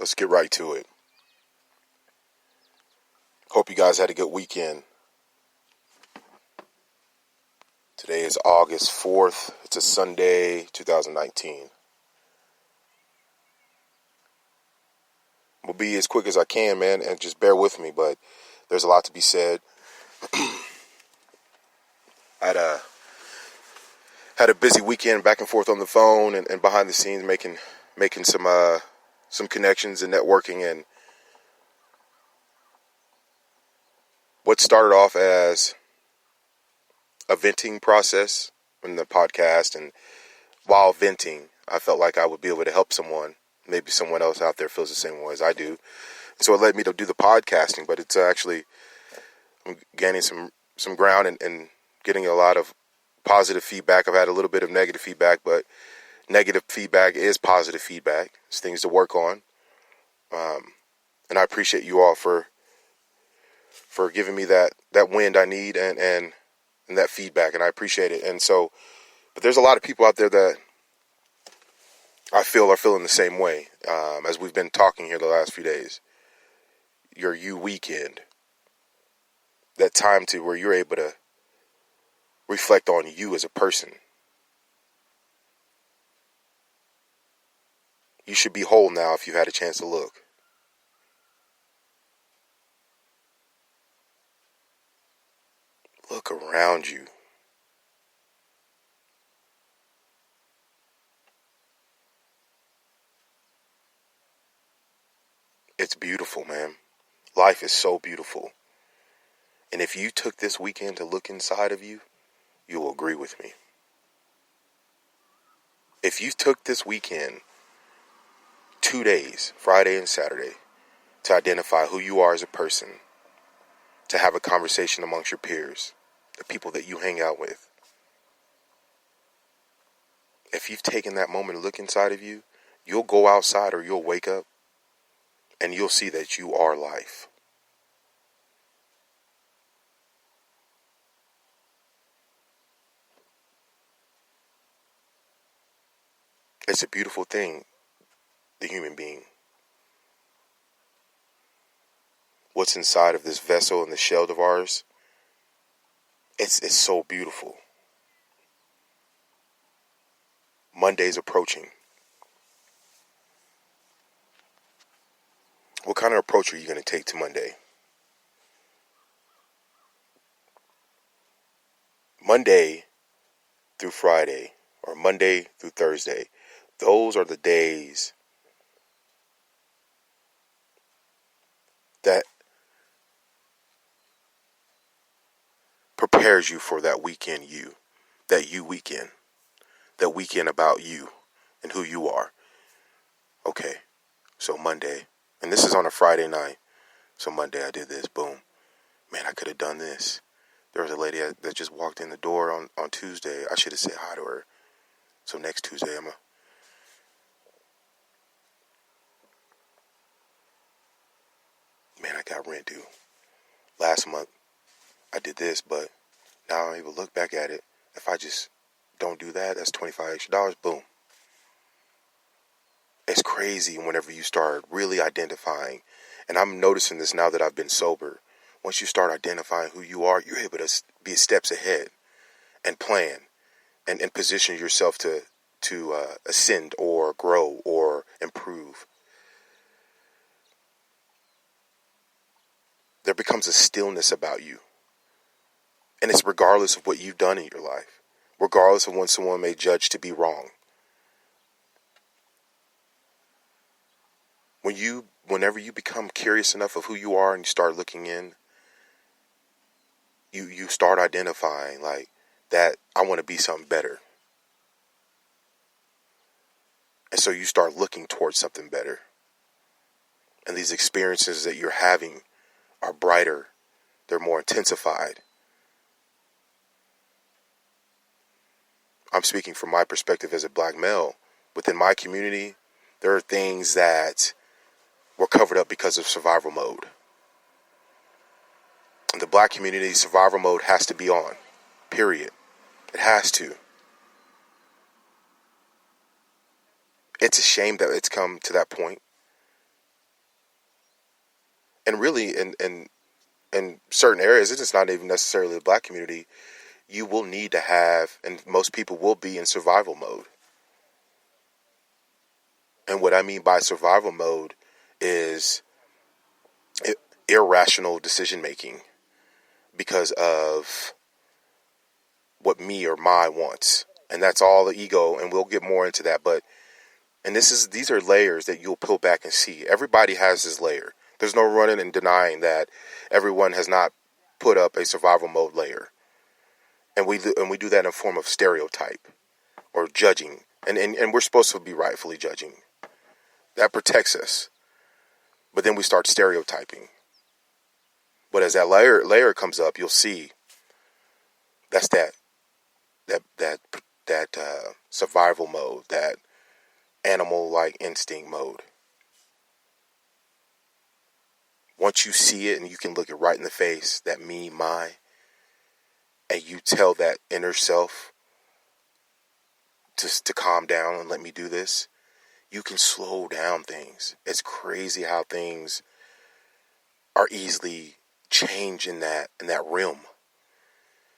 Let's get right to it. Hope you guys had a good weekend. Today is August 4th. It's a Sunday, 2019. We'll be as quick as I can, man, and just bear with me, but there's a lot to be said. I had a busy weekend back and forth on the phone and behind the scenes making some connections and networking, and what started off as a venting process in the podcast, and while venting, I felt like I would be able to help someone. Maybe someone else out there feels the same way as I do. And so it led me to do the podcasting, but it's actually, I'm gaining some ground and getting a lot of positive feedback. I've had a little bit of negative feedback, but negative feedback is positive feedback. It's things to work on. And I appreciate you all for giving me that wind I need and that feedback, and I appreciate it. And so, but there's a lot of people out there that I feel are feeling the same way, as we've been talking here the last few days. Your weekend, that time to where you're able to reflect on you as a person. You should be whole now if you had a chance to look. Look around you. It's beautiful, man. Life is so beautiful. And if you took this weekend to look inside of you, you'll agree with me. If you took this weekend, 2 days, Friday and Saturday, to identify who you are as a person, to have a conversation amongst your peers, the people that you hang out with, if you've taken that moment to look inside of you, you'll go outside or you'll wake up and you'll see that you are life. It's a beautiful thing, the human being. What's inside of this vessel and the shell of ours, it's so beautiful. Monday's approaching. What kind of approach are you going to take to Monday? Monday through Friday, or Monday through Thursday, those are the days that prepares you for that weekend weekend, that weekend about you and who you are. Okay, so Monday, and this is on a Friday night, so Monday I did this, boom. Man, I could have done this. There was a lady that just walked in the door on Tuesday. I should have said hi to her. So next Tuesday, man, I got rent due. Last month, I did this, but now I'm able to look back at it. If I just don't do that, that's $25 extra, boom. It's crazy whenever you start really identifying, and I'm noticing this now that I've been sober. Once you start identifying who you are, you're able to be steps ahead and plan and position yourself to ascend or grow or improve. There becomes a stillness about you. And it's regardless of what you've done in your life, regardless of when someone may judge to be wrong. Whenever you become curious enough of who you are and you start looking in, you start identifying like that I want to be something better. And so you start looking towards something better. And these experiences that you're having are brighter. They're more intensified. I'm speaking from my perspective as a black male. Within my community, there are things that were covered up because of survival mode. In the black community, survival mode has to be on. Period. It has to. It's a shame that it's come to that point. And really, in certain areas, it's not even necessarily the black community. You will need to have, and most people will be in survival mode. And what I mean by survival mode is irrational decision making because of what me or my wants. And that's all the ego, and we'll get more into that. But these are layers that you'll peel back and see. Everybody has this layer. There's no running and denying that everyone has not put up a survival mode layer. And we do that in a form of stereotype or judging. And we're supposed to be rightfully judging. That protects us. But then we start stereotyping. But as that layer comes up, you'll see that's that survival mode, that animal-like instinct mode. Once you see it and you can look it right in the face, that me, my, and you tell that inner self to calm down and let me do this, you can slow down things. It's crazy how things are easily changed in that realm.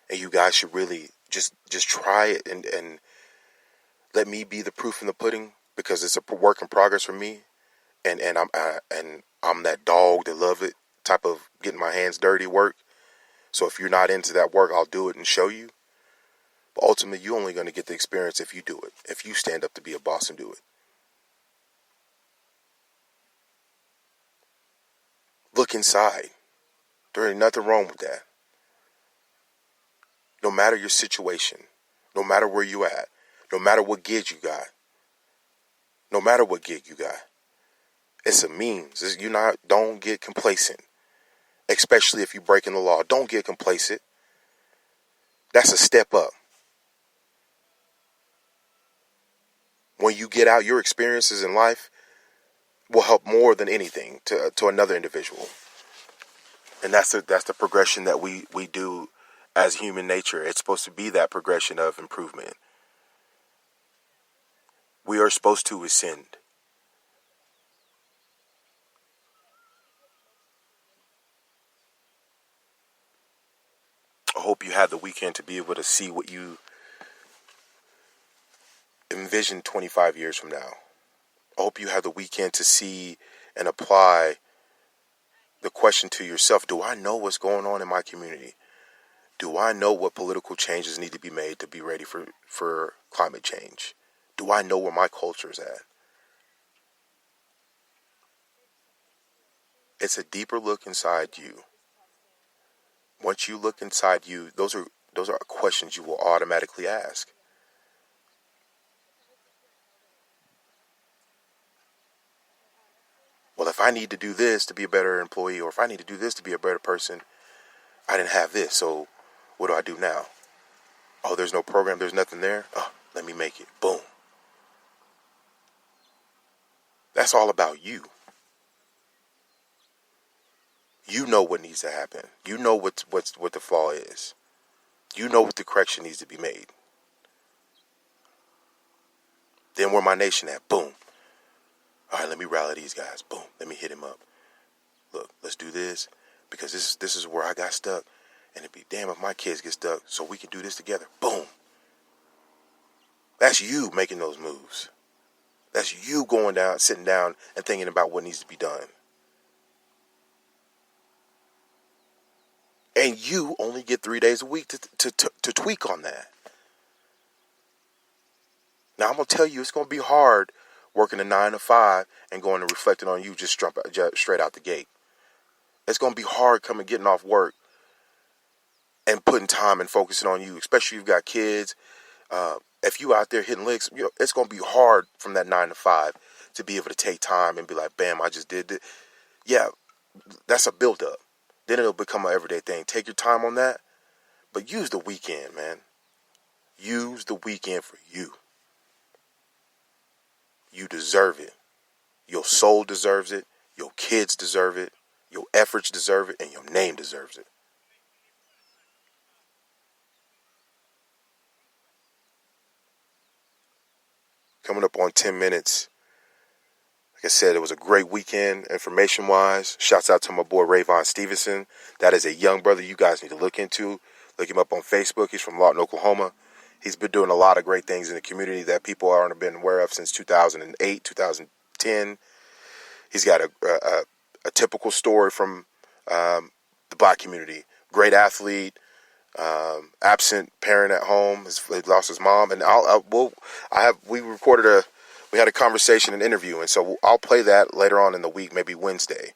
And you guys should really just try it and let me be the proof in the pudding, because it's a work in progress for me. And I'm that dog that love it type of getting my hands dirty work. So if you're not into that work, I'll do it and show you. But ultimately, you're only going to get the experience if you do it. If you stand up to be a boss and do it. Look inside. There ain't nothing wrong with that. No matter your situation, no matter where you at, no matter what gig you got, it's a means. Don't get complacent, especially if you're breaking the law. Don't get complacent. That's a step up. When you get out, your experiences in life will help more than anything to another individual. And that's the progression that we do as human nature. It's supposed to be that progression of improvement. We are supposed to ascend. I hope you had the weekend to be able to see what you envision 25 years from now. I hope you have the weekend to see and apply the question to yourself. Do I know what's going on in my community? Do I know what political changes need to be made to be ready for climate change? Do I know where my culture is at? It's a deeper look inside you. Once you look inside you, those are questions you will automatically ask. Well, if I need to do this to be a better employee, or if I need to do this to be a better person, I didn't have this, so what do I do now? Oh, there's no program, there's nothing there? Oh, let me make it. Boom. That's all about you. You know what needs to happen. You know what the flaw is. You know what the correction needs to be made. Then where my nation at? Boom. All right, let me rally these guys. Boom. Let me hit him up. Look, let's do this, because this is where I got stuck, and it'd be damn if my kids get stuck, so we can do this together. Boom. That's you making those moves. That's you going down, sitting down, and thinking about what needs to be done. And you only get 3 days a week to tweak on that. Now, I'm going to tell you, it's going to be hard working a 9 to 5 and going and reflecting on you just straight out the gate. It's going to be hard getting off work and putting time and focusing on you, especially if you've got kids. If you out there hitting licks, it's going to be hard from that 9 to 5 to be able to take time and be like, bam, I just did it. Yeah, that's a build-up. Then it'll become an everyday thing. Take your time on that, but use the weekend, man. Use the weekend for you. You deserve it. Your soul deserves it. Your kids deserve it. Your efforts deserve it. And your name deserves it. Coming up on 10 minutes. I I said, it was a great weekend information-wise. Shouts out to my boy Rayvon Stevenson. That is a young brother you guys need to look into. Look him up on Facebook. He's from Lawton, Oklahoma. He's been doing a lot of great things in the community that people aren't been aware of since 2008, 2010. He's got a typical story from the black community. Great athlete, absent parent at home. He lost his mom, and we had a conversation and interview, and so I'll play that later on in the week, maybe Wednesday.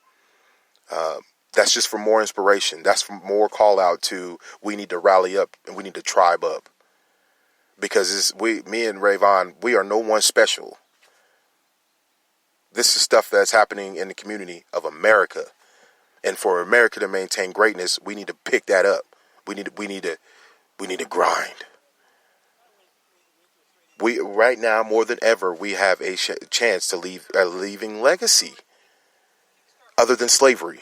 That's just for more inspiration. That's for more call out to, we need to rally up and we need to tribe up, because me and Rayvon, we are no one special. This is stuff that's happening in the community of America. And for America to maintain greatness, we need to pick that up. We need to grind. We right now more than ever, we have a chance to leave a leaving legacy other than slavery.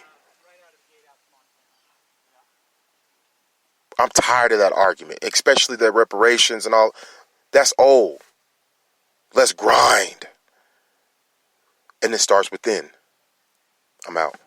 I'm tired of that argument, especially the reparations and all. That's old. Let's grind. And it starts within. I'm out.